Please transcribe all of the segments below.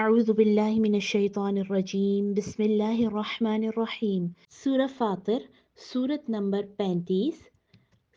अऊज़ु बिल्लाहि मिनश्शैतानिर्रजीम बिस्मिल्लाहिर्रहमानिर्रहीम। सूरह फातिर, सूरत नंबर 35,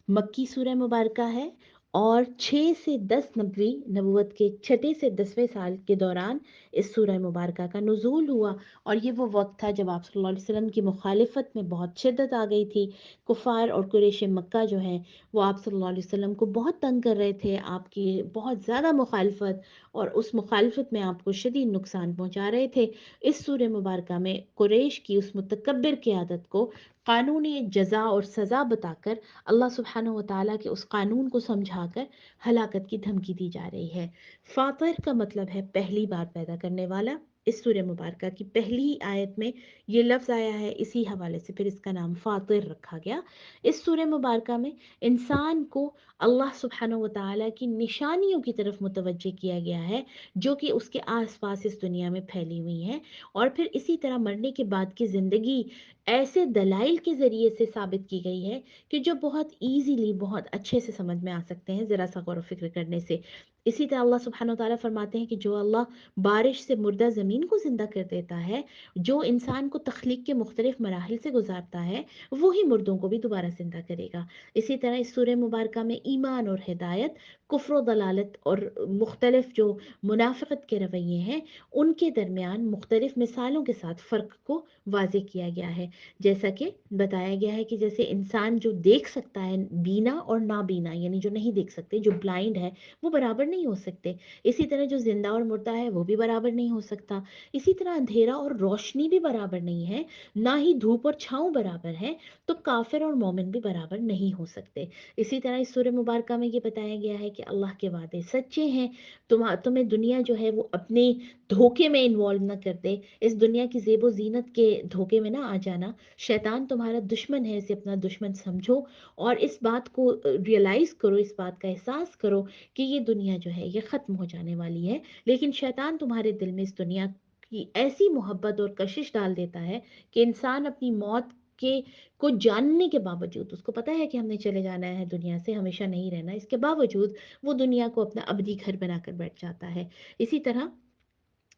मक्की सूरह मुबारका है और 6 से 10 नबवी नबूवत के छठे से 10वें साल के दौरान इस सूरह मुबारका का नुज़ूल हुआ। और ये वो वक्त था जब आप सल्लल्लाहु अलैहि वसल्लम की मुखालिफत में बहुत शिद्दत आ गई थी। कुफ़ार और कुरैश मक्का जो हैं वो आप सल्लल्लाहु अलैहि वसल्लम को बहुत तंग कर रहे थे, आपकी बहुत ज़्यादा मुखालफत, और उस मुखालफत में आपको शदीद नुकसान पहुँचा रहे थे। इस सूरह मुबारका में कुरैश की उस मुतकब्बिर क़ियादत को कानूनी जज़ा और सज़ा बताकर अल्लाह सुब्हानहू व तआला के उस कानून को समझाकर हलाकत की धमकी दी जा रही है। फातिर का मतलब है पहली बार पैदा करने वाला। इस सूरह मुबारका की पहली आयत में ये लफ्ज़ आया है, इसी हवाले से फिर इसका नाम फातिर रखा गया। इस सूरह मुबारका में इंसान को अल्लाह सुब्हानहू व तआला की निशानियों की तरफ मुतवज्जे किया गया है जो कि उसके आसपास इस दुनिया में फैली हुई हैं, और फिर इसी तरह मरने के बाद की ज़िंदगी ऐसे दलाइल के ज़रिए से साबित की गई है कि जो बहुत ईजीली, बहुत अच्छे से समझ में आ सकते हैं ज़रा सा गौर व फिक्र करने से। इसी तरह अल्लाह सुब्हानहू व तआला फरमाते हैं कि जो अल्लाह बारिश से मुर्दा ज़मीन को ज़िंदा कर देता है, जो इंसान को तख्लीक के मुख्तलिफ मराहिल से गुजारता है, वही मुर्दों को भी दोबारा ज़िंदा करेगा। इसी तरह इस सूरह मुबारका में ईमान और हिदायत, कुफ्र व दलालत और मुख्तलिफ जो मुनाफ़िक़त के रवैये हैं उनके दरमियान मुख्तलिफ मिसालों के साथ फ़र्क को वाज़े किया गया है। जैसा कि बताया गया है कि जैसे इंसान जो देख सकता है, बीना और नाबीना, यानी जो नहीं देख सकते, जो ब्लाइंड है, वो बराबर नहीं हो सकते। इसी तरह जो जिंदा और मुर्दा है वो भी बराबर नहीं हो सकता। इसी तरह अंधेरा और रोशनी भी बराबर नहीं है, ना ही धूप और छांव बराबर है। तो काफिर और मोमिन भी बराबर नहीं हो सकते। इसी तरह इस सूरह मुबारका में ये बताया गया है कि अल्लाह के वादे सच्चे हैं। तुम्हें दुनिया जो है वो अपने धोखे में इन्वॉल्व ना कर दे, इस दुनिया की ज़ेबो ज़ीनत के धोखे में ना आ जाना। शैतान तुम्हारा दुश्मन है, इसे अपना दुश्मन समझो और इस बात को रियलाइज़ करो, इस बात का एहसास करो कि ये दुनिया जो है ये ख़त्म हो जाने वाली है। लेकिन शैतान तुम्हारे दिल में इस दुनिया की ऐसी मोहब्बत और कशिश डाल देता है कि इंसान अपनी मौत के को जानने के बावजूद, उसको पता है कि हमने चले जाना है दुनिया से, हमेशा नहीं रहना, इसके बावजूद वो दुनिया को अपना अबदी घर बनाकर बैठ जाता है। इसी तरह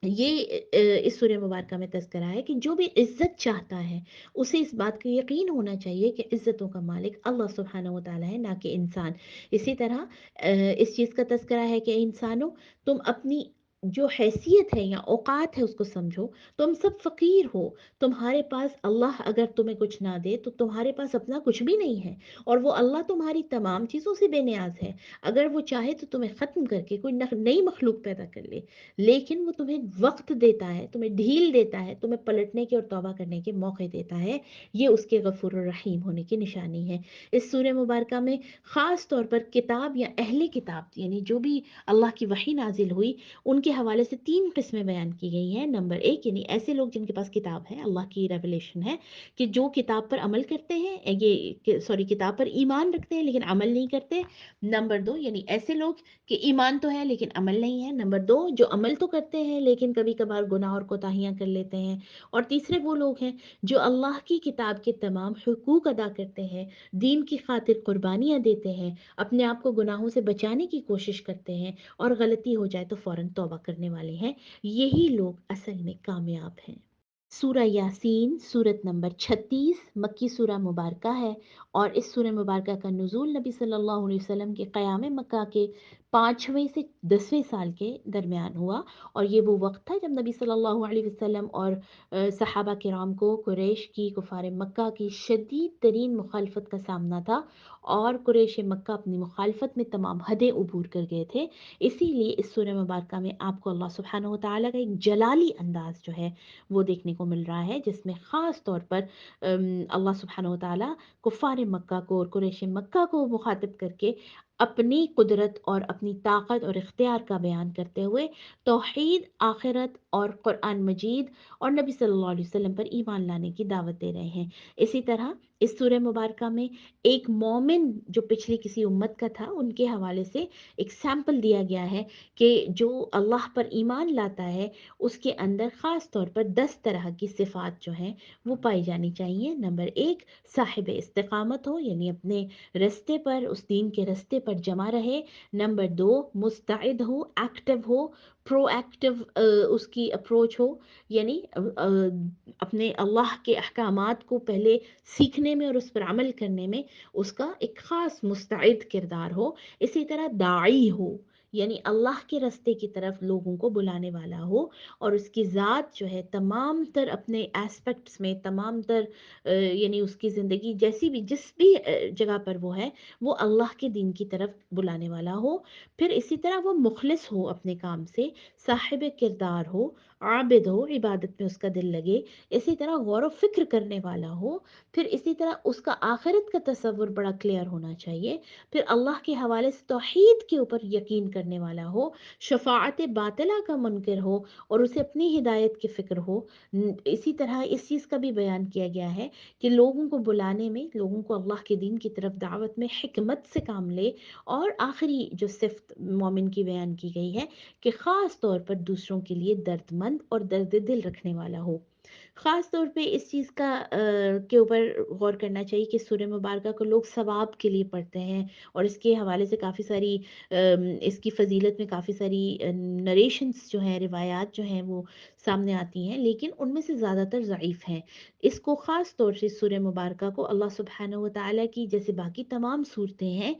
ये इस सूरह मुबारका में तज़किरा है कि जो भी इज़्ज़त चाहता है उसे इस बात का यकीन होना चाहिए कि इज़्ज़तों का मालिक अल्लाह सुब्हानहू व तआला है, ना कि इंसान। इसी तरह इस चीज़ का तज़किरा है कि इंसानों, तुम अपनी जो हैसियत है या औकात है उसको समझो। तुम सब फ़कीर हो, तुम्हारे पास अल्लाह अगर तुम्हें कुछ ना दे तो तुम्हारे पास अपना कुछ भी नहीं है, और वो अल्लाह तुम्हारी तमाम चीज़ों से बेनियाज है। अगर वो चाहे तो तुम्हें ख़त्म करके कोई नई मखलूक पैदा कर ले, लेकिन वो तुम्हें वक्त देता है, तुम्हें ढील देता है, तुम्हें पलटने के और तौबा करने के मौके देता है। ये उसके गफूर रहीम होने की निशानी है। इस सूरह मुबारका में ख़ास तौर पर किताब या अहले किताब, यानी जो भी अल्लाह की वही नाजिल हुई उनके हवाले से 3 किस्में बयान की गई हैं। नंबर 1, यानी ऐसे लोग जिनके पास किताब है, अल्लाह की रेवलेशन है, कि जो किताब पर अमल करते हैं, किताब पर ईमान रखते हैं लेकिन अमल नहीं करते। नंबर 2, यानी ऐसे लोग कि ईमान तो है लेकिन अमल नहीं है। नंबर 2, जो अमल तो करते हैं लेकिन कभी कभार गुनाह और कोताहियां कर लेते हैं। और तीसरे वो लोग हैं जो अल्लाह की किताब के तमाम हुकूक अदा करते हैं, दीन की खातिर कुर्बानियां देते हैं, अपने आप को गुनाहों से बचाने की कोशिश करते हैं, और गलती हो जाए तो फौरन तौबा करने वाले हैं। यही लोग असल में कामयाब हैं। सूरा यासीन, सूरत नंबर 36, मक्की सूरा मुबारका है और इस सूरह मुबारका का नुज़ूल नबी सल्लल्लाहु अलैहि वसल्लम के क़याम मक्का के 5वें से 10वें साल के दरमियान हुआ। और ये वो वक्त था जब नबी सल्लल्लाहु अलैहि वसल्लम और सहाबा किराम को कुरैश की, कुफार मक्का की शदीद तरीन मुखालफत का सामना था, और कुरैश मक्का अपनी मुखालफत में तमाम हदें उबूर कर गए थे। इसीलिए इस सूरह मुबारका में आपको अल्लाह सुब्हानहू व तआला का एक जलाली अंदाज जो है वो देखने को मिल रहा है, जिसमें ख़ास तौर पर अल्लाह सुब्हानहू व तआला कुफ़ार मक्का को और कुरैश मक्का को मुखातिब करके अपनी कुदरत और अपनी ताकत और इख्तियार का बयान करते हुए तौहीद, आखिरत और कुरान मजीद और नबी सल्लल्लाहु अलैहि वसल्लम पर ईमान लाने की दावत दे रहे हैं। इसी तरह इस सूरह मुबारका में एक मोमिन जो पिछली किसी उम्मत का था उनके हवाले से एक सैंपल दिया गया है कि जो अल्लाह पर ईमान लाता है उसके अंदर ख़ास तौर पर 10 तरह की सिफ़ात जो हैं वो पाई जानी चाहिए। नंबर 1, साहिब इस्तिक़ामत हो, यानी अपने रस्ते पर, उस दीन के रस्ते पर जमा रहे। नंबर 2, मुस्तइद हो, एक्टिव हो, پرو ایکٹیو اس کی اپروچ ہو، یعنی اپنے اللہ کے احکامات کو پہلے سیکھنے میں اور اس پر عمل کرنے میں اس کا ایک خاص مستعد کردار ہو. اسی طرح داعی ہو، یعنی اللہ کے رستے کی طرف لوگوں کو بلانے والا ہو، اور اس کی ذات جو ہے تمام تر اپنے ایسپیکٹس میں، تمام تر یعنی اس کی زندگی جیسی بھی جس بھی جگہ پر وہ ہے، وہ اللہ کے دین کی طرف بلانے والا ہو. پھر اسی طرح وہ مخلص ہو اپنے کام سے، صاحب کردار ہو، عابد ہو، عبادت میں اس کا دل لگے. اسی طرح غور و فکر کرنے والا ہو. پھر اسی طرح اس کا آخرت کا تصور بڑا کلیئر ہونا چاہیے. پھر اللہ کے حوالے سے توحید کے اوپر یقین کرنے والا ہو، شفاعت باطلہ کا منکر ہو اور اسے اپنی ہدایت کی فکر ہو. اسی طرح اس چیز کا بھی بیان کیا گیا ہے کہ لوگوں کو بلانے میں، لوگوں کو اللہ کے دین کی طرف دعوت میں حکمت سے کام لے. اور آخری جو صفت مومن کی بیان کی گئی ہے کہ خاص طور پر دوسروں کے لیے درد مند اور درد دل رکھنے والا ہو. خاص طور پہ اس چیز کا کے اوپر غور کرنا چاہیے کہ سورہ مبارکہ کو لوگ ثواب کے لیے پڑھتے ہیں، اور اس کے حوالے سے کافی ساری اس کی فضیلت میں کافی ساری نریشنز جو ہیں، روایات جو ہیں وہ سامنے آتی ہیں، لیکن ان میں سے زیادہ تر ضعیف ہیں. اس کو خاص طور سے سورہ مبارکہ کو اللہ سبحانہ و تعالیٰ کی جیسے باقی تمام صورتیں ہیں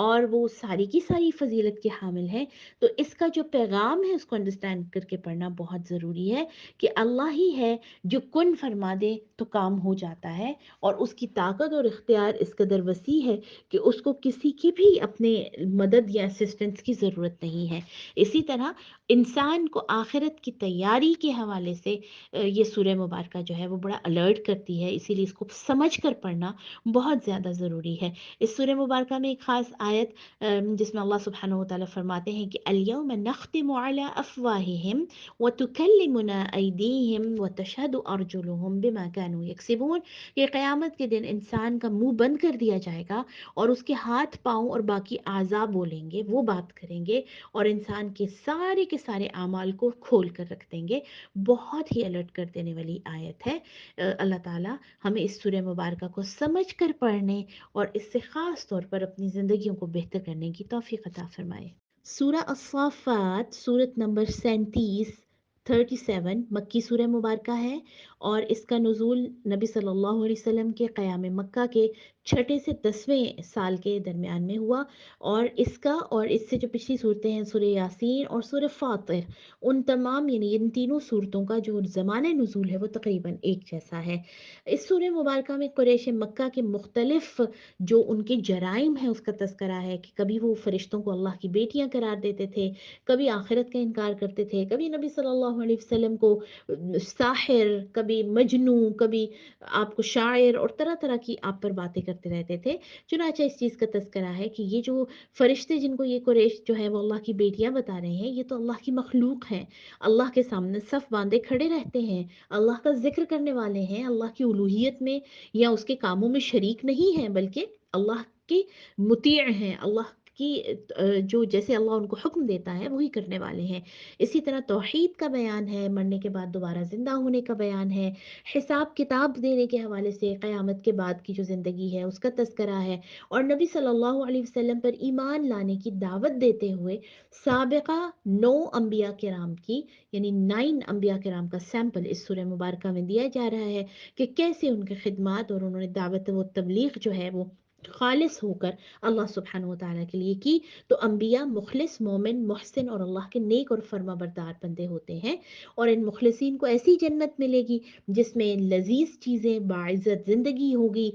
اور وہ ساری کی ساری فضیلت کے حامل ہیں، تو اس کا جو پیغام ہے اس کو انڈرسٹینڈ کر کے پڑھنا بہت ضروری ہے کہ اللہ ہی ہے جو کن فرما دے تو کام ہو جاتا ہے، اور اس کی طاقت اور اختیار اس قدر وسیع ہے کہ اس کو کسی کی بھی اپنے مدد یا اسسٹنس کی ضرورت نہیں ہے. اسی طرح انسان کو آخرت کی تیاری کے حوالے سے یہ سورہ مبارکہ جو ہے وہ بڑا الرٹ کرتی ہے، اسی لیے اس کو سمجھ کر پڑھنا بہت زیادہ ضروری ہے. اس سورہ مبارکہ میں ایک خاص آیت جس میں اللہ سبحانہ و تعالیٰ فرماتے ہیں کہ الیوم نختم علی افواہہم وتکلمنا ایدیہم وتشہد ارجلہم بما کانوا یکسبون. یہ قیامت کے دن انسان کا منہ بند کر دیا جائے گا اور اس کے ہاتھ پاؤں اور باقی اعضاء بولیں گے، وہ بات کریں گے، اور انسان کے سارے اعمال کو کھول کر رکھ دیں گے. بہت ہی الرٹ کر دینے والی آیت ہے. اللہ تعالیٰ ہمیں اس سورہ مبارکہ کو سمجھ کر پڑھنے اور اس سے خاص طور پر اپنی زندگیوں کو بہتر کرنے کی توفیق عطا فرمائے. سورہ الصافات، سورت نمبر 37 مکی سورہ مبارکہ ہے، اور اس کا نزول نبی صلی اللہ علیہ وسلم کے قیام مکہ کے 6 سے 10ویں سال کے درمیان میں ہوا. اور اس کا اور اس سے جو پچھلی صورتیں ہیں سورہ یاسین اور سورہ فاطر، ان تمام یعنی ان تینوں صورتوں کا جو زمانہ نزول ہے وہ تقریباً ایک جیسا ہے. اس سورہ مبارکہ میں قریش مکہ کے مختلف جو ان کے جرائم ہیں اس کا تذکرہ ہے کہ کبھی وہ فرشتوں کو اللہ کی بیٹیاں قرار دیتے تھے، کبھی آخرت کا انکار کرتے تھے، کبھی نبی صلی اللہ علیہ وسلم کو ساحر، کبھی مجنو، کبھی آپ کو شاعر، اور طرح طرح کی آپ پر باتیں کرتے رہتے تھے. چنانچہ اس چیز کا تذکرہ ہے کہ یہ جو فرشتے جن کو یہ قریش جو ہے وہ اللہ کی بیٹیاں بتا رہے ہیں، یہ تو اللہ کی مخلوق ہیں، اللہ کے سامنے صف باندھے کھڑے رہتے ہیں، اللہ کا ذکر کرنے والے ہیں، اللہ کی الوہیت میں یا اس کے کاموں میں شریک نہیں ہیں، بلکہ اللہ کی مطیع ہیں، اللہ کی جو جیسے اللہ ان کو حکم دیتا ہے وہی کرنے والے ہیں. اسی طرح توحید کا بیان ہے، مرنے کے بعد دوبارہ زندہ ہونے کا بیان ہے، حساب کتاب دینے کے حوالے سے قیامت کے بعد کی جو زندگی ہے اس کا تذکرہ ہے، اور نبی صلی اللہ علیہ وسلم پر ایمان لانے کی دعوت دیتے ہوئے سابقہ 9 انبیاء کرام کی یعنی 9 انبیاء کرام کا سیمپل اس سورہ مبارکہ میں دیا جا رہا ہے کہ کیسے ان کے خدمات اور انہوں نے دعوت و تبلیغ جو ہے وہ خالص ہو کر اللہ سبحانہ و تعالیٰ کے لیے کی. تو انبیاء مخلص، مومن، محسن اور اللہ کے نیک اور فرما بردار بندے ہوتے ہیں، اور ان مخلصین کو ایسی جنت ملے گی جس میں لذیذ چیزیں، باعزت زندگی ہوگی،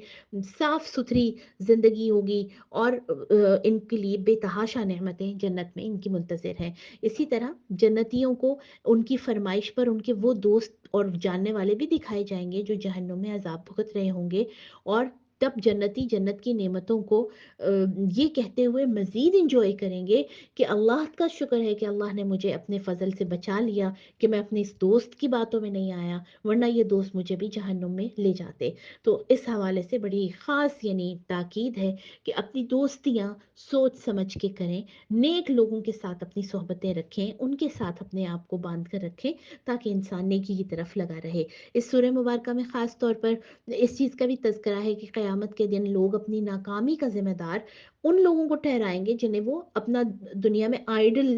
صاف ستھری زندگی ہوگی، اور ان کے لیے بے تحاشا نعمتیں جنت میں ان کی منتظر ہیں. اسی طرح جنتیوں کو ان کی فرمائش پر ان کے وہ دوست اور جاننے والے بھی دکھائے جائیں گے جو جہنم میں عذاب بھگت رہے ہوں گے، اور تب جنتی جنت کی نعمتوں کو یہ کہتے ہوئے مزید انجوائے کریں گے کہ اللہ کا شکر ہے کہ اللہ نے مجھے اپنے فضل سے بچا لیا کہ میں اپنے اس دوست کی باتوں میں نہیں آیا، ورنہ یہ دوست مجھے بھی جہنم میں لے جاتے. تو اس حوالے سے بڑی خاص یعنی تاکید ہے کہ اپنی دوستیاں سوچ سمجھ کے کریں، نیک لوگوں کے ساتھ اپنی صحبتیں رکھیں، ان کے ساتھ اپنے آپ کو باندھ کر رکھیں تاکہ انسان نیکی کی طرف لگا رہے. اس سورہ مبارکہ میں خاص طور پر اس چیز کا بھی تذکرہ ہے کہ क़यामत के दिन लोग अपनी नाकामी का ज़िम्मेदार उन लोगों को ठहराएँगे जिन्हें वो अपना दुनिया में आइडल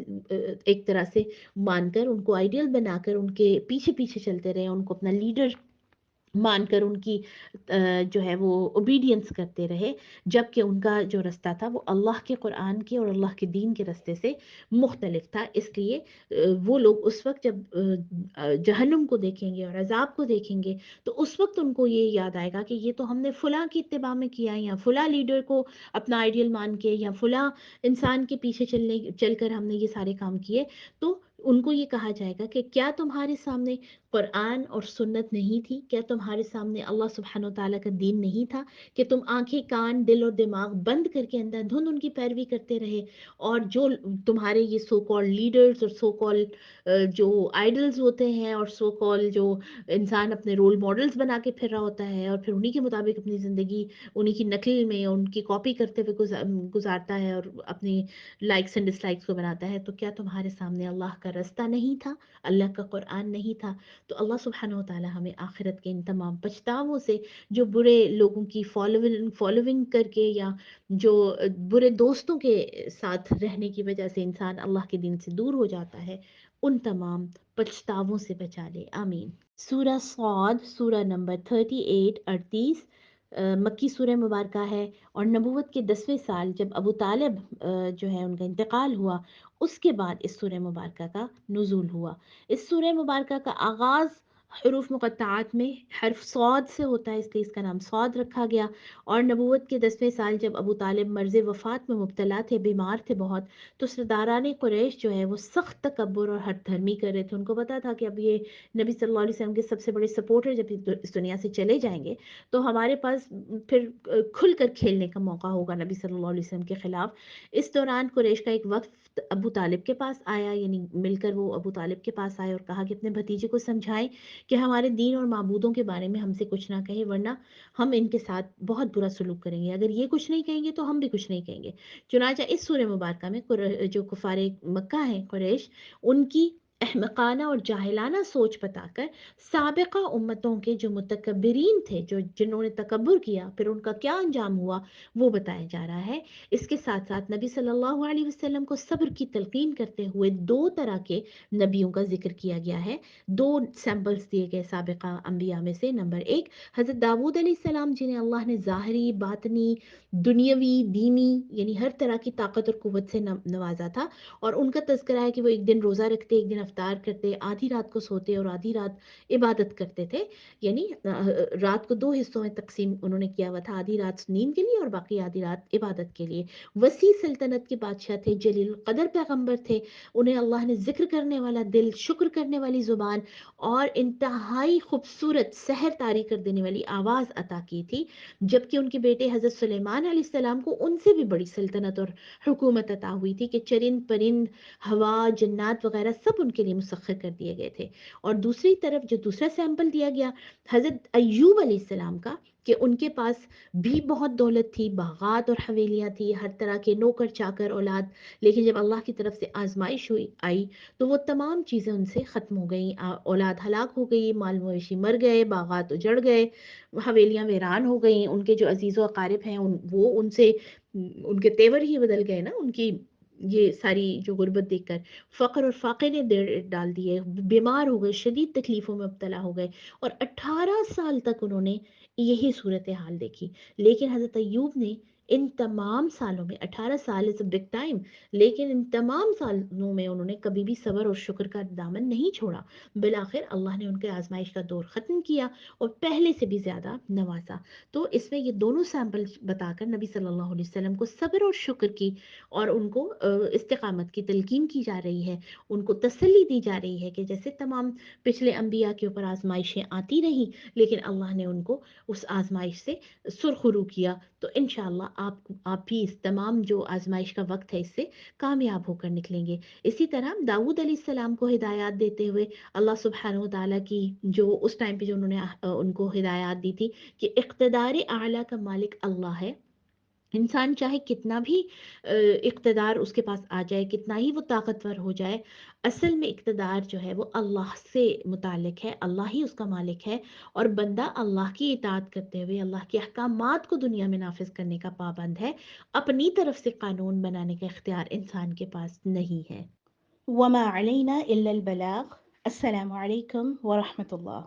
एक तरह से मानकर, उनको आइडियल बनाकर उनके पीछे-पीछे चलते रहे, उनको अपना लीडर मानकर उनकी जो है वो ओबीडियंस करते रहे, जबकि उनका जो रास्ता था वो अल्लाह के कुरान के और अल्लाह के दीन के रास्ते से मुख्तलिफ था। इसलिए वो लोग उस वक़्त जब जहन्नुम को देखेंगे और अज़ाब को देखेंगे, तो उस वक़्त उनको ये याद आएगा कि ये तो हमने फ़लाँ की इत्तिबा में किया, या फ़लाँ लीडर को अपना आइडियल मान के, या फ़लाँ इंसान के पीछे चलकर हमने ये सारे काम किए। तो उनको ये कहा जाएगा कि क्या तुम्हारे सामने कुरान और सुन्नत नहीं थी? क्या तुम्हारे सामने अल्लाह सुब्हानहू व तआला का दीन नहीं था कि तुम आँखें, कान, दिल और दिमाग बंद करके अंधाधुंध उनकी पैरवी करते रहे? और जो तुम्हारे ये सो कॉल्ड लीडर्स और सो कॉल्ड जो आइडल्स होते हैं, और सो कॉल्ड जो इंसान अपने रोल मॉडल्स बना के फिर रहा होता है और फिर उन्हीं के मुताबिक अपनी ज़िंदगी, उन्हीं की नकल में, उनकी कॉपी करते हुए गुज़ारता है और अपनी लाइक्स एंड डिसलाइक्स को बनाता है, तो क्या तुम्हारे सामने अल्लाह का रास्ता नहीं था? अल्लाह का कुरान नहीं था? तो अल्लाह सुब्हानहू व तआला हमें आखिरत के इन तमाम पछतावों से, जो बुरे लोगों की फॉलोइंग करके, या जो बुरे दोस्तों के साथ रहने की वजह से इंसान अल्लाह के दीन से दूर हो जाता है, उन तमाम पछतावों से बचा ले, आमीन। सूरह सौद, सूरह नंबर 38 38 मक्की सूरह मुबारका है, और नबूवत के 10वें साल जब अबू तालिब जो है उनका इंतकाल हुआ, उसके बाद इस सूरह मुबारका का नुज़ूल हुआ। इस सूरह मुबारका का आगाज़ हरूफ मुक़त्तआत में हर्फ सौद से होता है, इसलिए इसका नाम सौद रखा गया। और नबूवत के 10वें साल जब अबू तालिब मर्ज़ वफ़ात में मुब्तला थे, बीमार थे बहुत, तो सरदारान कुरैश जो है वो सख्त तकब्बुर और हठ धर्मी कर रहे थे। उनको पता था कि अब ये नबी सल्लल्लाहु अलैहि वसल्लम के सबसे बड़े सपोर्टर जब इस दुनिया से चले जाएंगे, तो हमारे पास फिर खुलकर खेलने का मौका होगा नबी सल्लल्लाहु अलैहि वसल्लम के खिलाफ। इस दौरान कुरैश का एक वफ्द अबू तालिब के पास आया, यानी मिलकर वो अबू तालिब के पास आए और कहा कि अपने भतीजे को समझाएं कि हमारे दीन और माबूदों के बारे में हमसे कुछ ना कहे, वरना हम इनके साथ बहुत बुरा सलूक करेंगे। अगर ये कुछ नहीं कहेंगे तो हम भी कुछ नहीं कहेंगे। चुनांचे इस सूरह मुबारक में जो कुफारे मक्का हैं कुरैश, उनकी अहमकाना और जाहिलाना सोच बताकर साबिका उम्मतों के जो मुतकब्बिरीन थे, जो जिन्होंने तकब्बुर किया, फिर उनका क्या अंजाम हुआ, वो बताया जा रहा है। इसके साथ साथ नबी सल्लल्लाहु अलैहि वसल्लम को सब्र की तलकीन करते हुए दो तरह के नबियों का जिक्र किया गया है। दो सैंपल्स दिए गए साबिका अंबिया में से। नंबर एक, हज़रत दाऊद अलैहिस्सलाम, जिन्हें अल्लाह ने ज़ाहरी, बातनी, दुनियावी, दीनी, यानी हर तरह की ताकत और कुव्वत से नवाजा था। और उनका तज़किरा है कि वो एक दिन रोज़ा रखते, एक दिन अफ्तार करते, आधी रात को सोते और आधी रात इबादत करते थे। यानी रात को दो हिस्सों में तकसीम उन्होंने किया हुआ था, आधी रात नींद के लिए और बाकी आधी रात इबादत के लिए। वसी सल्तनत के बादशाह थे, जलील कदर पैगंबर थे। उन्हें अल्लाह ने जिक्र करने वाला दिल, शुक्र करने वाली ज़ुबान और इंतहाई खूबसूरत सहर तारी कर देने वाली आवाज़ अता की थी। जबकि उनके बेटे हज़रत सुलेमान अलैहिस्सलाम को उनसे भी बड़ी सल्तनत और हुकूमत अता हुई थी कि चरिंद परिंद, हवा, जन्नात वगैरह सब उनके लिए मुसख्खर कर दिए गए थे। और दूसरी तरफ जो दूसरा सैंपल दिया गया हज़रत अय्यूब अलैहिस्सलाम का, कि उनके पास भी बहुत दौलत थी, बागात और हवेलियाँ थी, हर तरह के नौकर चाकर औलाद। लेकिन जब अल्लाह की तरफ से आजमाइश हुई आई, तो वो तमाम चीज़ें उनसे ख़त्म हो गई। औलाद हलाक हो गई, माल मवेशी मर गए, बागात उजड़ गए, हवेलियाँ वीरान हो गई। उनके जो अजीज़ व अकारिब हैं वो उनसे उनके तेवर ही बदल गए ना, उनकी ये सारी जो गुर्बत देखकर फ़क्र और फाक़े ने डाल दिए, बीमार हो गए, शदीद तकलीफ़ों में मुब्तला हो गए। और 18 साल तक उन्होंने यही सूरत हाल देखी। लेकिन हज़रत अय्यूब ने इन तमाम सालों में, 18 साल इज़ अ बिग टाइम, लेकिन इन तमाम सालों में उन्होंने कभी भी सब्र और शुक्र का दामन नहीं छोड़ा। बिलाखिर अल्लाह ने उनके आजमाइश का दौर ख़त्म किया और पहले से भी ज़्यादा नवाजा। तो इसमें ये दोनों सैंपल बताकर नबी सल्लल्लाहु अलैहि वसल्लम को सब्र और शुक्र की और उनको इस्तिक़ामत की तलकीन की जा रही है। उनको तसल्ली दी जा रही है कि जैसे तमाम पिछले अंबिया के ऊपर आजमाइशें आती रहीं, लेकिन अल्लाह ने उनको उस आजमाइश से सुरखरू किया। तो इंशाअल्लाह आप भी इस तमाम जो आजमाइश का वक्त है, इससे कामयाब होकर निकलेंगे। इसी तरह दाऊद अलैहिस्सलाम को हिदायत देते हुए अल्लाह सुब्हानहू व तआला की जो उस टाइम पे जो उन्होंने उनको हिदायत दी थी कि इक़्तिदार आला का मालिक अल्लाह है, انسان چاہے کتنا بھی اقتدار اس کے پاس آ جائے، کتنا ہی وہ طاقتور ہو جائے، اصل میں اقتدار جو ہے وہ اللہ سے متعلق ہے، اللہ ہی اس کا مالک ہے، اور بندہ اللہ کی اطاعت کرتے ہوئے اللہ کے احکامات کو دنیا میں نافذ کرنے کا پابند ہے، اپنی طرف سے قانون بنانے کا اختیار انسان کے پاس نہیں ہے۔ وما علینا الا البلاغ۔ السلام علیکم ورحمۃ اللہ۔